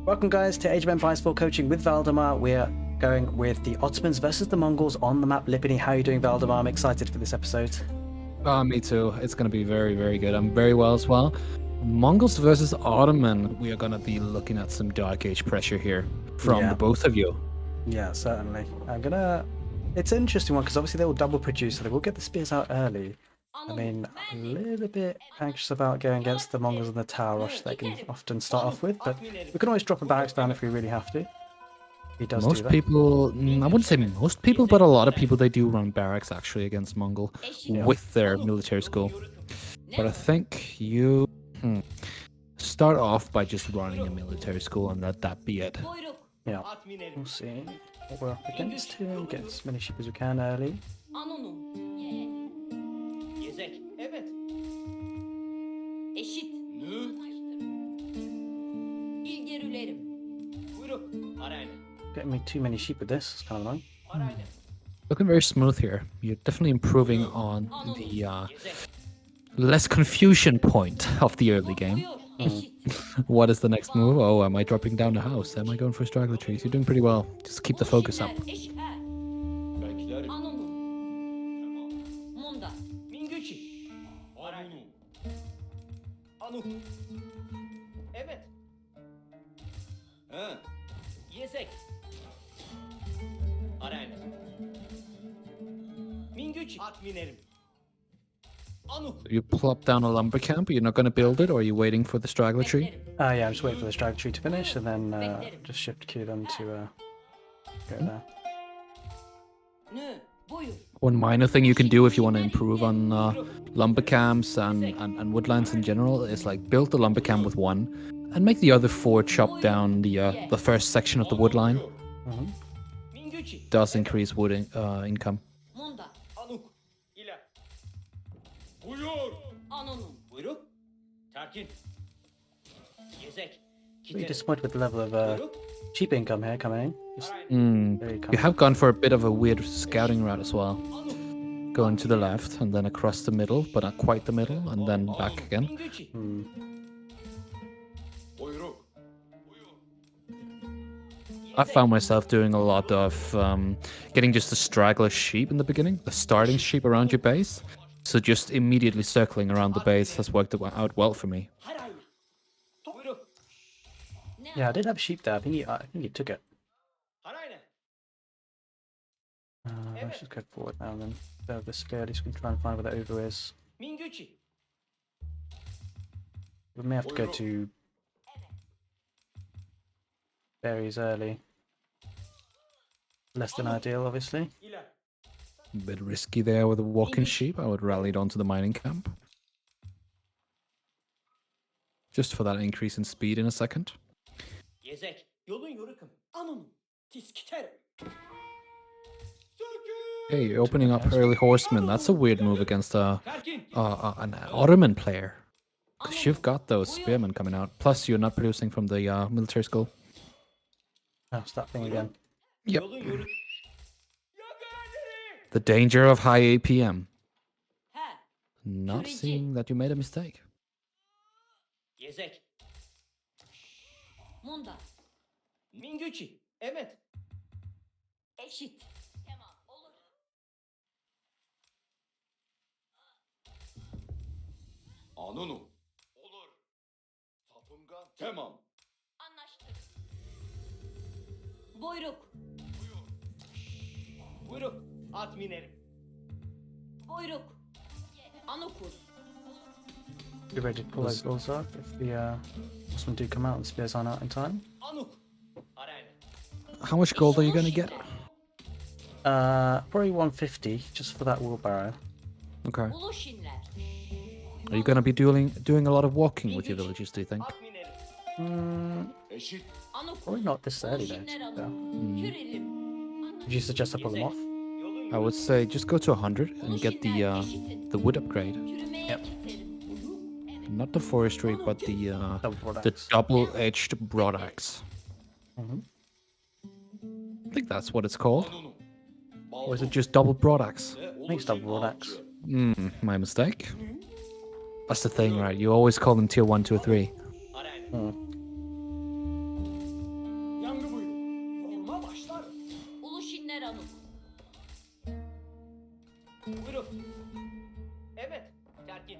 Welcome guys to Age of Empires 4 coaching with Valdemar. We're going with the Ottomans versus the Mongols on the map Lipany. How are you doing, Valdemar? I'm excited for this episode. Me too. It's going to be very, very good. I'm very well as well. Mongols versus Ottoman. We are going to be looking at some Dark Age pressure here from the both of you. Yeah, certainly. It's an interesting one because obviously they will double produce, so they will get the spears out early. I mean, I'm a little bit anxious about going against the Mongols in the tower rush they can often start off with, but we can always drop a barracks down if we really have to. He does do that. Most people, I wouldn't say most people, but a lot of people, they do run barracks actually against Mongol with their military school. But I think you start off by just running a military school and let that be it. Yeah, we'll see what we're up against here. Get as many sheep as we can early. Eşit. İlgerilerim. Buyruk. Arayla. Getting me too many sheep with this. It's kind of annoying. Looking very smooth here. You're definitely improving on the less confusion point of the early game. What is the next move? Oh, am I dropping down the house? Am I going for straggler trees? You're doing pretty well. Just keep the focus up. Evet. Ha. Yesek. Arayla. Mingüç at minerim. You plop down a lumber camp, you're not going to build it, or are you waiting for the straggler tree? Yeah, I'm just waiting for the straggler tree to finish and then just shift queue them to go there. One minor thing you can do if you want to improve on lumber camps and woodlands in general is like build the lumber camp with one and make the other four chop down the first section of the wood line. Does increase wood income. Pretty disappointed with the level of sheep income here coming in. You have gone for a bit of a weird scouting route as well. Going to the left and then across the middle, but not quite the middle, and then back again. I found myself doing a lot of getting just the straggler sheep in the beginning, the starting sheep around your base. So just immediately circling around the base has worked out well for me. Yeah, I did have sheep there. I think he took it. Let's just go forward now and then. The spear, at least we can try and find where the over is. We may have to go to berries early. Less than ideal, obviously. A bit risky there with the walking sheep. I would rally it onto the mining camp. Just for that increase in speed in a second. Hey, you're opening up early horsemen. That's a weird move against an Ottoman player. Because you've got those spearmen coming out. Plus, you're not producing from the military school. Oh, it's that thing again. Yep. The danger of high APM. Not seeing that you made a mistake. Mingüçi. Evet. Eşit. Tamam, olur. Anonu. Olur. Sapıngan. Tamam. Anlaştık. Buyruk. Buyruk. At minerim. Buyruk. Anukus. Be ready to pull those balls up if the horsemen do come out and the spears aren't out in time. Anuk. How much gold are you going to get? Probably 150 just for that wheelbarrow. Okay. Are you going to be doing a lot of walking with your villagers, do you think? Probably not this early though. Would you suggest I pull them off? I would say just go to 100 and get the wood upgrade. Yep. Not the forestry, but the double-edged broadaxe. I think that's what it's called. Or is it just double broadaxe? I think it's double broadaxe. My mistake. That's the thing, right? You always call them tier 1, 2, or 3. Maskiner Anuk. Buyruk. Evet. Terk edin.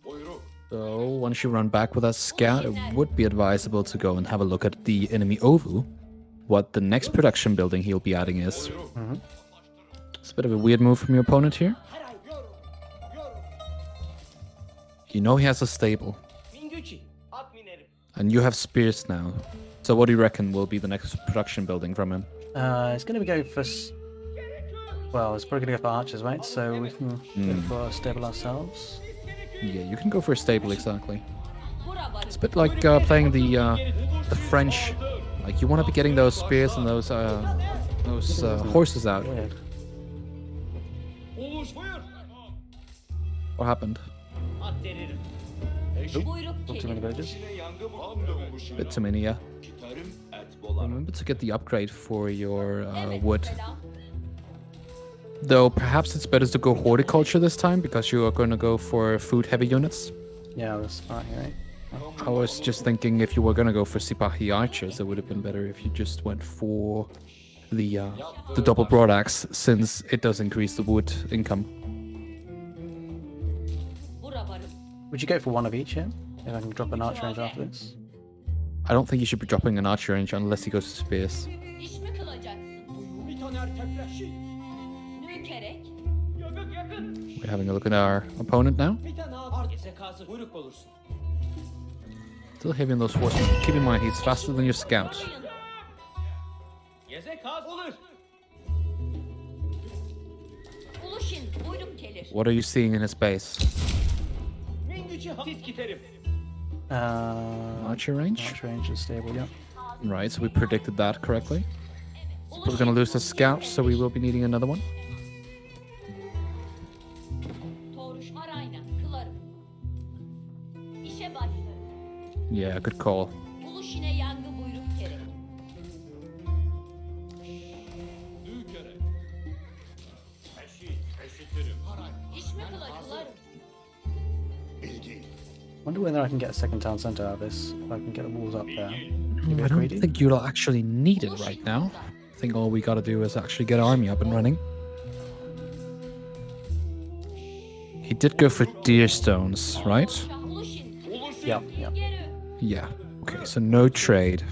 Buyruk. So once you run back with that scout, it would be advisable to go and have a look at the enemy Ovu. What the next production building he'll be adding is. Buyruk. It's a bit of a weird move from your opponent here. Her ay. You know he has a stable, Mingüçi. At minerim. and you have spears now. So what do you reckon will be the next production building from him? It's going to go for. Well, it's probably going to go for archers, right? So we can go for stable ourselves. Yeah, you can go for a stable exactly. Bura varım. It's a bit like playing the French. Like you want to be getting those spears and those horses out. Weird. Uluş buyur. What happened? At denerim. Eşit. Buyruk Not too many gelir. villages. İçine yangı tam da buluşun. Bit too many, yeah. Gitarım et bolar. Remember to get the upgrade for your Evet, wood. selam. Though perhaps it's better to go horticulture this time because you are going to go for food-heavy units. Yeah, that's smart here, right? I was just thinking if you were going to go for Sipahi archers, it would have been better if you just went for the double broadaxe, since it does increase the wood income. Bura varım. Would you go for one of each here? If I can drop an archer range after this? I don't think you should be dropping an archer range unless he goes to spears. İş mi kılacaksın? Bir tane tepreşi. Nükerek. Yakın yakın. We're having a look at our opponent now. Bir tane at. Gezek hazır. Buyruk olursun. Still heavy on those horsemen. Keep in mind, he's faster than your scout. Gezek hazır. Olur. Uluşin. Buyruk gelir. What are you seeing in his base? Mingüçi tiz giderim. Archer range? Archer range is stable, yeah. Right, so we predicted that correctly. We're going to lose the scout, so we will be needing another one. Toruş arayna. Kılarım. İşe başlarım. Yeah, good call. Uluşine yangı buyruk gerek. Nükere. Eşitirim. İş mi kılarım? Bilgi. Wonder whether I can get a second town center out of this. If I can get the walls up there. Maybe I a don't greedy? think you'll actually need it right now. I think all we gotta do is actually get our army up and running. He did go for deer stones, right? Uluşin. Yeah, yeah. Geri. Yeah. Okay, so no trade.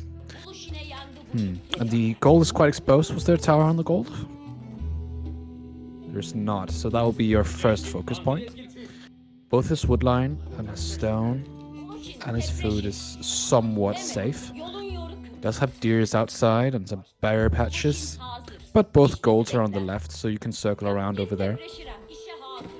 Uluşine yangı buyruk And the gold is quite exposed. Was there a tower on the gold? There's not, so that will be your first focus point. Both his wood line and his stone and his food is somewhat safe. Yolun yoruk. Does have deers outside and some bear patches, Hazır. but both golds are on the left, so you can circle around over there. Depreşirem. İşe hazır.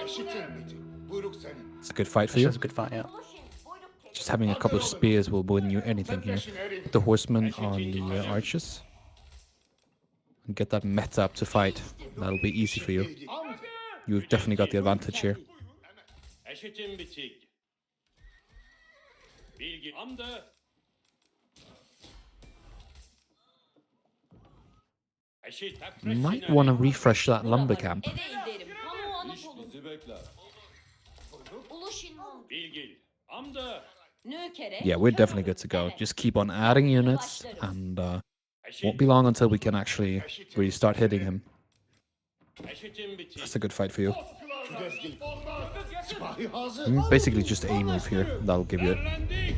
Eşitir miydi? Buyruk senin. It's a good fight for you. That's a good fight, yeah. Uluşin. Buyruk gelir. Just having a couple of spears will win you anything here. The horsemen on the archers. And get that meta up to fight. That'll be easy for you. You've definitely got the advantage here. Eşitim bitik. Bilgi. Amdı. Eşit. You might want to refresh that lumber camp. Eve giderim. Kamu anıt İş olun. bizi bekler. Uluşin. Bilgi. Amdı. Nükerek. Yeah, we're definitely good to go. Just keep on adding units, and Eşit. won't be long until we can actually really start hitting him. Eşitim bitik. That's a good fight for you. Güdezgin. Sipahi hazır. Basically just a move here. That'll give you it. Derlendik.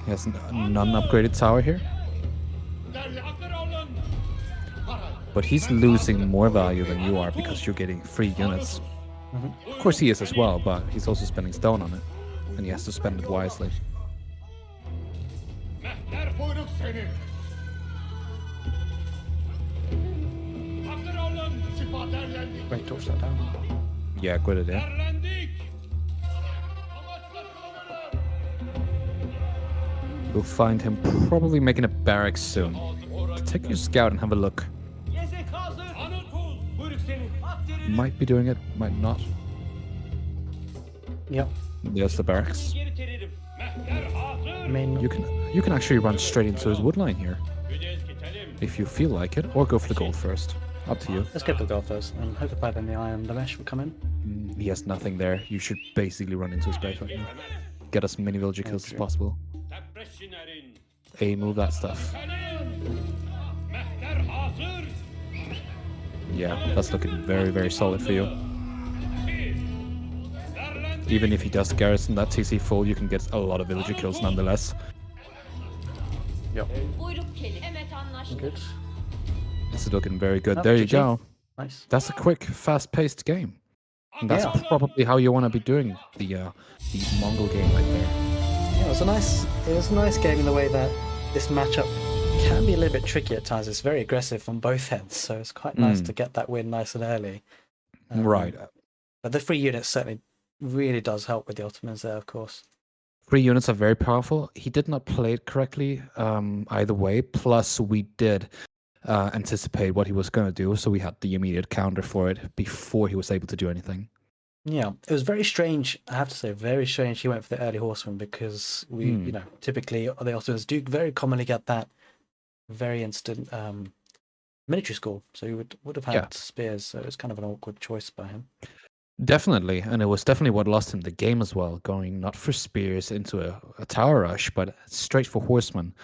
He has none upgraded tower here, Akır olun. but he's losing more value than you are because you're getting free units. Of course he is as well, but he's also spending stone on it, and he has to spend it wisely. Mehter Buyruk senin. akır olun. Sipa derlendik. Great, torch that down. Yeah, good idea. Derlendik. Amaçla kılınırım. You'll find him probably making a barracks soon. Take your scout and have a look. Gezek hazır. Anıt ol. Buyruk senin. At derin. Might be doing it, might not. Yep. There's the barracks. Geri teririm. Mehter hazır. I mean, You can actually run straight into his wood line here Güdez gidelim. if you feel like it, or go for the gold first. Up to you. let's go for the gold first, and hope by then the iron, the mesh will come in. He has nothing there. You should basically run into his base right now. Get as many villager kills as possible. Tepreşinerin. A move that stuff. Senin. Yeah, that's looking very, very solid for you. Even if he does garrison that TC full, you can get a lot of villager kills nonetheless. Yep. Buyruk Kelly. Emret anlaştı. Good. It's looking very good. Oh, There you GG. go. Nice. That's a quick, fast-paced game. And that's Yeah. probably how you want to be doing the Mongol game right there. Yeah, it was a nice game in the way that this matchup can be a little bit tricky at times. It's very aggressive on both ends, so it's quite nice to get that win nice and early. Right. But the free units certainly really does help with the Ottomans there, of course. Free units are very powerful. He did not play it correctly either way. Plus, we did anticipate what he was going to do, so we had the immediate counter for it before he was able to do anything. Yeah, it was very strange. I have to say, very strange. He went for the early horseman because we, typically the Ottomans do very commonly get that very instant military score. So he would have had spears. So it was kind of an awkward choice by him. Definitely, and it was definitely what lost him the game as well. Going not for spears into a tower rush, but straight for horsemen.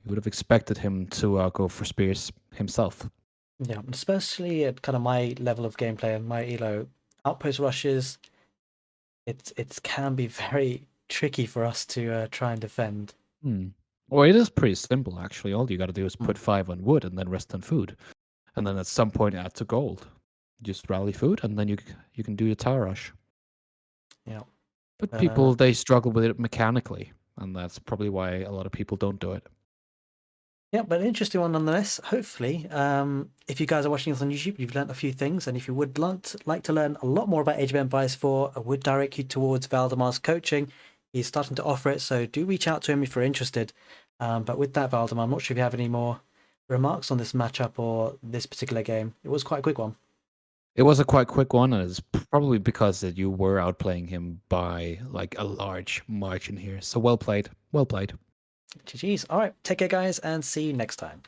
You would have expected him to go for spears himself. Yeah, especially at kind of my level of gameplay and my elo, outpost rushes, it can be very tricky for us to try and defend. Well, it is pretty simple actually. All you got to do is put 5 on wood and then rest on food, and then at some point add to gold. Just rally food, and then you can do your tower rush. Yeah, but people they struggle with it mechanically, and that's probably why a lot of people don't do it. Yeah, but an interesting one nonetheless. Hopefully, if you guys are watching this on YouTube, you've learned a few things, and if you would like to learn a lot more about Age of Empires 4, I would direct you towards Valdemar's coaching. He's starting to offer it, so do reach out to him if you're interested. But with that, Valdemar, I'm not sure if you have any more remarks on this matchup or this particular game. It was quite a quick one. It was a quite quick one, and it's probably because that you were outplaying him by like a large margin here. So well played. Well played. GG's. All right, take care, guys, and see you next time.